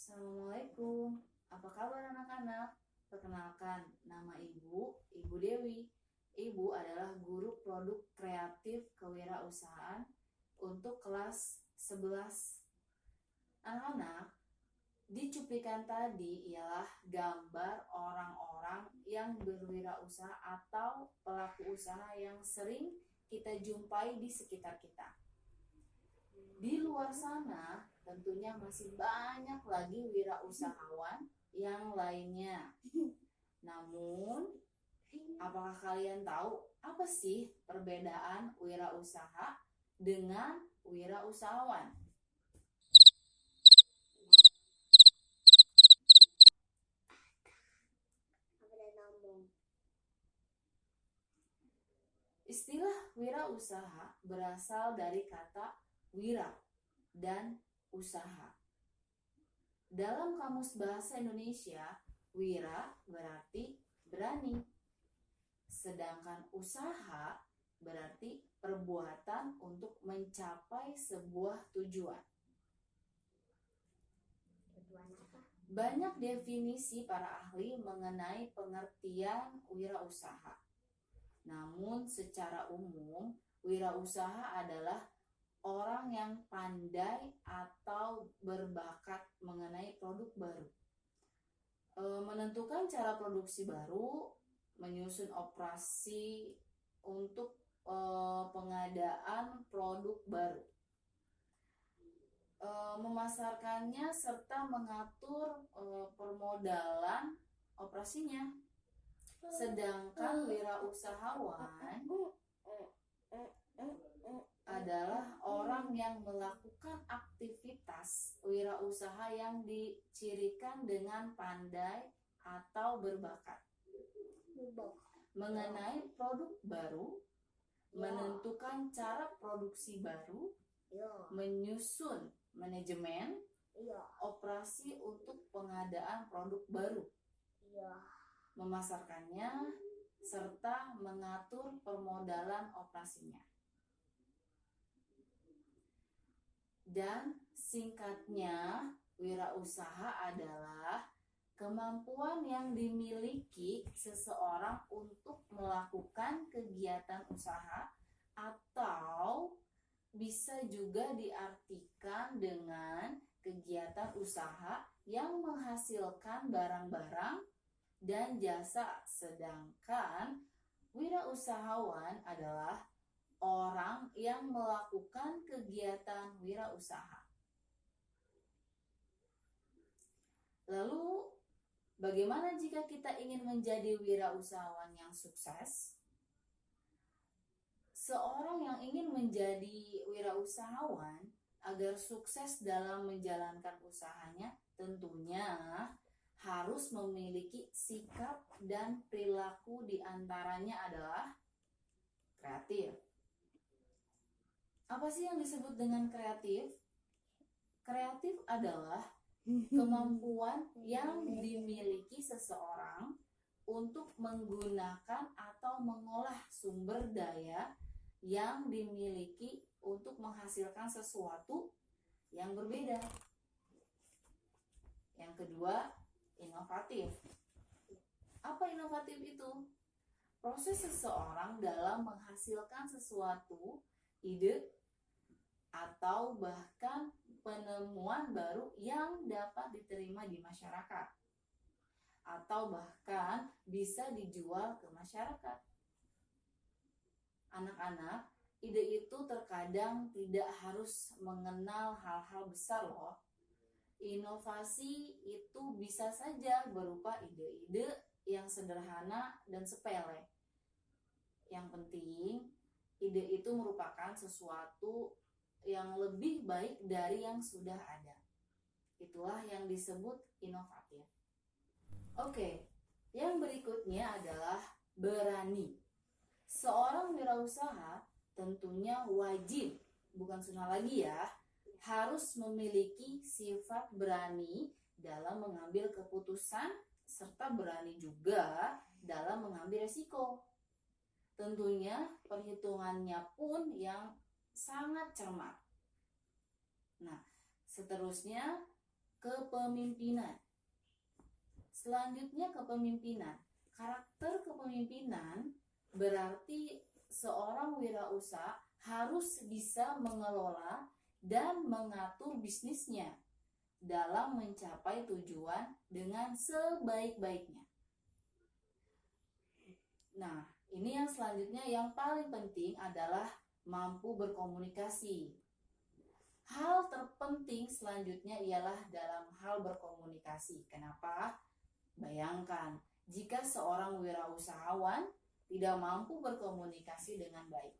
Assalamualaikum, apa kabar anak-anak? Perkenalkan, nama Ibu Dewi. Ibu adalah guru produk kreatif kewirausahaan untuk kelas 11. Anak-anak, di cuplikan tadi ialah gambar orang-orang yang berwirausaha atau pelaku usaha yang sering kita jumpai di sekitar kita. Di luar sana tentunya masih banyak lagi wirausahawan yang lainnya. Namun, apakah kalian tahu apa sih perbedaan wirausaha dengan wirausahawan? Istilah wirausaha berasal dari kata wira dan usaha. Dalam Kamus Bahasa Indonesia, wira berarti berani, sedangkan usaha berarti perbuatan untuk mencapai sebuah tujuan. Banyak definisi para ahli mengenai pengertian wirausaha. Namun secara umum, wirausaha adalah orang yang pandai atau berbakat mengenai produk baru, menentukan cara produksi baru, menyusun operasi untuk pengadaan produk baru, memasarkannya serta mengatur permodalan operasinya. Sedangkan wirausahawan adalah orang yang melakukan aktivitas wirausaha yang dicirikan dengan pandai atau berbakat mengenai produk baru, menentukan cara produksi baru, menyusun manajemen operasi untuk pengadaan produk baru, memasarkannya, serta mengatur permodalan operasinya. Dan singkatnya, wirausaha adalah kemampuan yang dimiliki seseorang untuk melakukan kegiatan usaha atau bisa juga diartikan dengan kegiatan usaha yang menghasilkan barang-barang dan jasa, sedangkan wirausahawan adalah orang yang melakukan kegiatan wirausaha. Lalu, bagaimana jika kita ingin menjadi wirausahawan yang sukses? Seorang yang ingin menjadi wirausahawan agar sukses dalam menjalankan usahanya tentunya harus memiliki sikap dan perilaku, diantaranya adalah kreatif. Apa sih yang disebut dengan kreatif? Kreatif adalah kemampuan yang dimiliki seseorang untuk menggunakan atau mengolah sumber daya yang dimiliki untuk menghasilkan sesuatu yang berbeda. Yang kedua, inovatif. Apa inovatif itu? Proses seseorang dalam menghasilkan sesuatu, ide, atau bahkan penemuan baru yang dapat diterima di masyarakat, atau bahkan bisa dijual ke masyarakat. Anak-anak, ide itu terkadang tidak harus mengenal hal-hal besar loh. Inovasi itu bisa saja berupa ide-ide yang sederhana dan sepele. Yang penting, ide itu merupakan sesuatu yang lebih baik dari yang sudah ada. Itulah yang disebut inovatif. Oke, yang berikutnya adalah berani. Seorang wirausaha tentunya wajib, bukan sunnah lagi ya, harus memiliki sifat berani dalam mengambil keputusan serta berani juga dalam mengambil resiko. Tentunya perhitungannya pun yang sangat cermat. Nah, seterusnya kepemimpinan. Selanjutnya kepemimpinan. Karakter kepemimpinan berarti seorang wirausaha harus bisa mengelola dan mengatur bisnisnya dalam mencapai tujuan dengan sebaik-baiknya. Nah, ini yang selanjutnya yang paling penting adalah mampu berkomunikasi. Hal terpenting selanjutnya ialah dalam hal berkomunikasi. Kenapa? Bayangkan, jika seorang wirausahawan tidak mampu berkomunikasi dengan baik,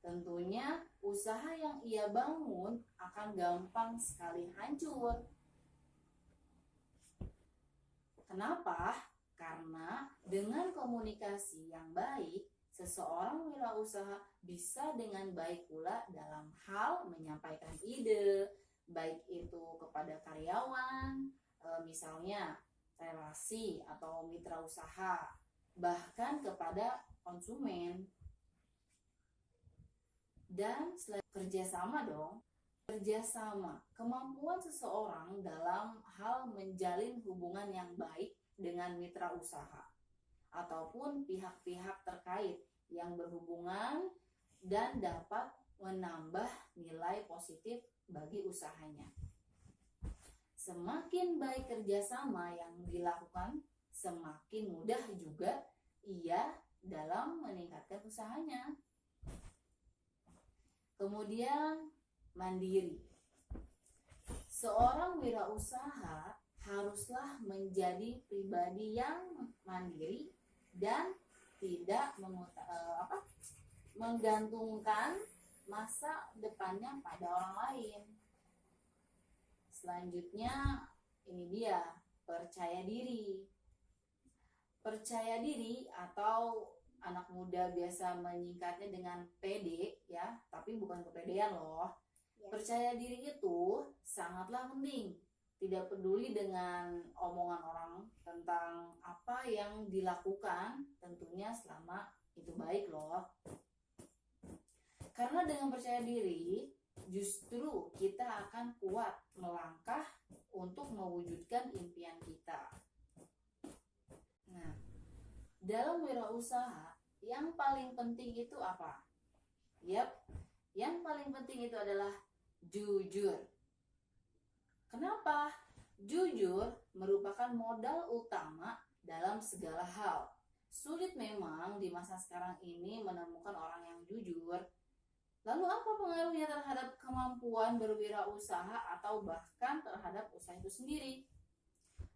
tentunya usaha yang ia bangun akan gampang sekali hancur. Kenapa? Karena dengan komunikasi yang baik, seseorang wirausaha bisa dengan baik pula dalam hal menyampaikan ide, baik itu kepada karyawan, misalnya relasi atau mitra usaha, bahkan kepada konsumen. Dan kerjasama dong. Kerjasama, kemampuan seseorang dalam hal menjalin hubungan yang baik dengan mitra usaha ataupun pihak-pihak terkait yang berhubungan dan dapat menambah nilai positif bagi usahanya. Semakin baik kerjasama yang dilakukan, semakin mudah juga ia dalam meningkatkan usahanya. Kemudian mandiri. Seorang wirausaha haruslah menjadi pribadi yang mandiri dan tidak menggantungkan masa depannya pada orang lain. Selanjutnya ini dia, percaya diri. Percaya diri atau anak muda biasa menyingkatnya dengan PD ya, tapi bukan kepedean loh. Ya. Percaya diri itu sangatlah penting. Tidak peduli dengan omongan orang tentang apa yang dilakukan, tentunya selama itu baik loh. Karena dengan percaya diri, justru kita akan kuat melangkah untuk mewujudkan impian kita. Nah, dalam wirausaha, yang paling penting itu apa? Yang paling penting itu adalah jujur. Kenapa? Jujur merupakan modal utama dalam segala hal. Sulit memang di masa sekarang ini menemukan orang yang jujur. Lalu apa pengaruhnya terhadap kemampuan berwirausaha atau bahkan terhadap usaha itu sendiri?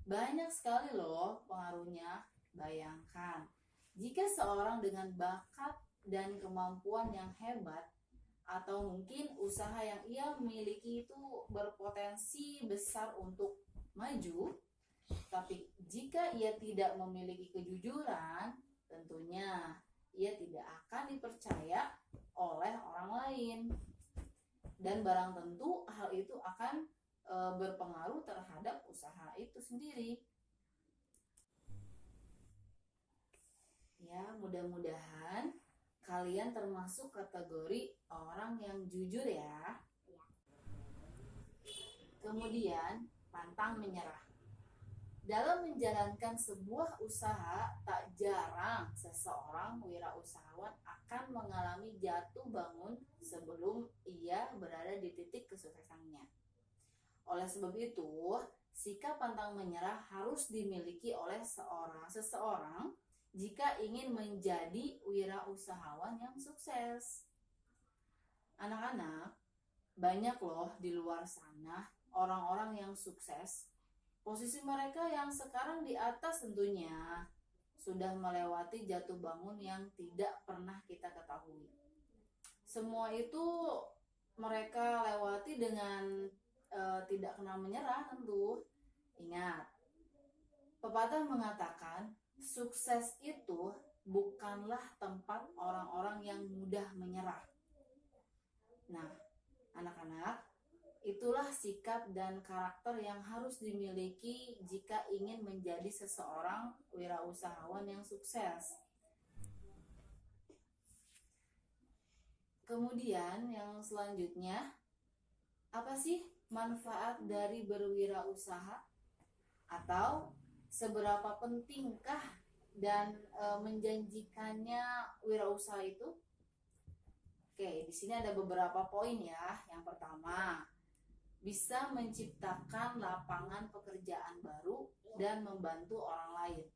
Banyak sekali loh pengaruhnya. Bayangkan, jika seorang dengan bakat dan kemampuan yang hebat atau mungkin usaha yang ia miliki itu berpotensi besar untuk maju, tapi jika ia tidak memiliki kejujuran, tentunya ia tidak akan dipercaya oleh orang lain. Dan barang tentu hal itu akan berpengaruh terhadap usaha itu sendiri. Ya, mudah-mudahan kalian termasuk kategori orang yang jujur ya. Kemudian, pantang menyerah. Dalam menjalankan sebuah usaha, tak jarang seseorang wirausahawan akan mengalami jatuh bangun sebelum ia berada di titik kesuksesannya. Oleh sebab itu, sikap pantang menyerah harus dimiliki oleh seseorang jika ingin menjadi wirausahawan yang sukses. Anak-anak, banyak loh di luar sana orang-orang yang sukses. Posisi mereka yang sekarang di atas tentunya sudah melewati jatuh bangun yang tidak pernah kita ketahui. Semua itu mereka lewati dengan tidak kenal menyerah tentu. Ingat, pepatah mengatakan, sukses itu bukanlah tempat orang-orang yang mudah menyerah. Nah, anak-anak, itulah sikap dan karakter yang harus dimiliki jika ingin menjadi seseorang wirausahawan yang sukses. Kemudian yang selanjutnya, apa sih manfaat dari berwirausaha? Atau seberapa pentingkah dan menjanjikannya wirausaha itu? Oke, di sini ada beberapa poin ya. Yang pertama, bisa menciptakan lapangan pekerjaan baru dan membantu orang lain.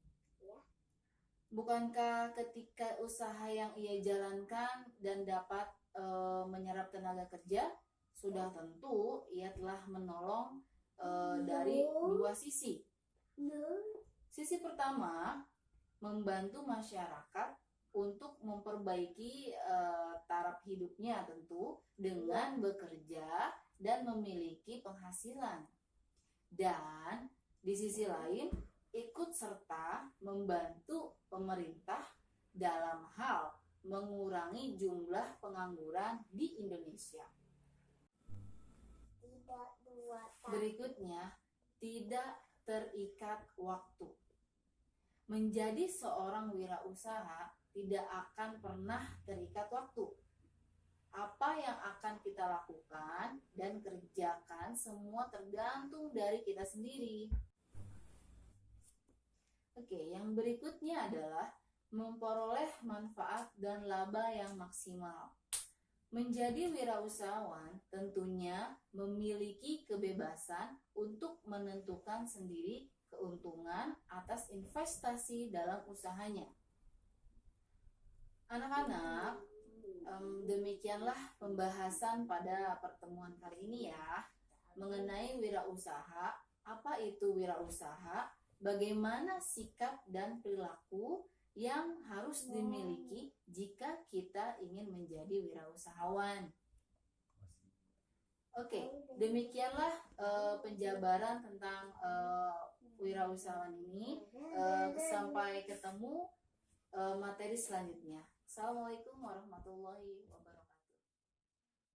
Bukankah ketika usaha yang ia jalankan dan dapat menyerap tenaga kerja, sudah tentu ia telah menolong dari dua sisi. Sisi pertama, membantu masyarakat untuk memperbaiki taraf hidupnya tentu dengan bekerja dan memiliki penghasilan. Dan di sisi lain, ikut serta membantu pemerintah dalam hal mengurangi jumlah pengangguran di Indonesia. Berikutnya, tidak terikat waktu. Menjadi seorang wirausaha tidak akan pernah terikat waktu. Apa yang akan kita lakukan dan kerjakan semua tergantung dari kita sendiri. Oke, yang berikutnya adalah memperoleh manfaat dan laba yang maksimal. Menjadi wirausahawan tentunya memiliki kebebasan untuk menentukan sendiri keuntungan atas investasi dalam usahanya. Anak-anak, demikianlah pembahasan pada pertemuan kali ini ya, mengenai wirausaha. Apa itu wirausaha? Bagaimana sikap dan perilaku yang harus dimiliki jika kita ingin menjadi wirausahawan. Oke, demikianlah penjabaran tentang wirausahawan ini. Sampai ketemu materi selanjutnya. Assalamualaikum warahmatullahi wabarakatuh.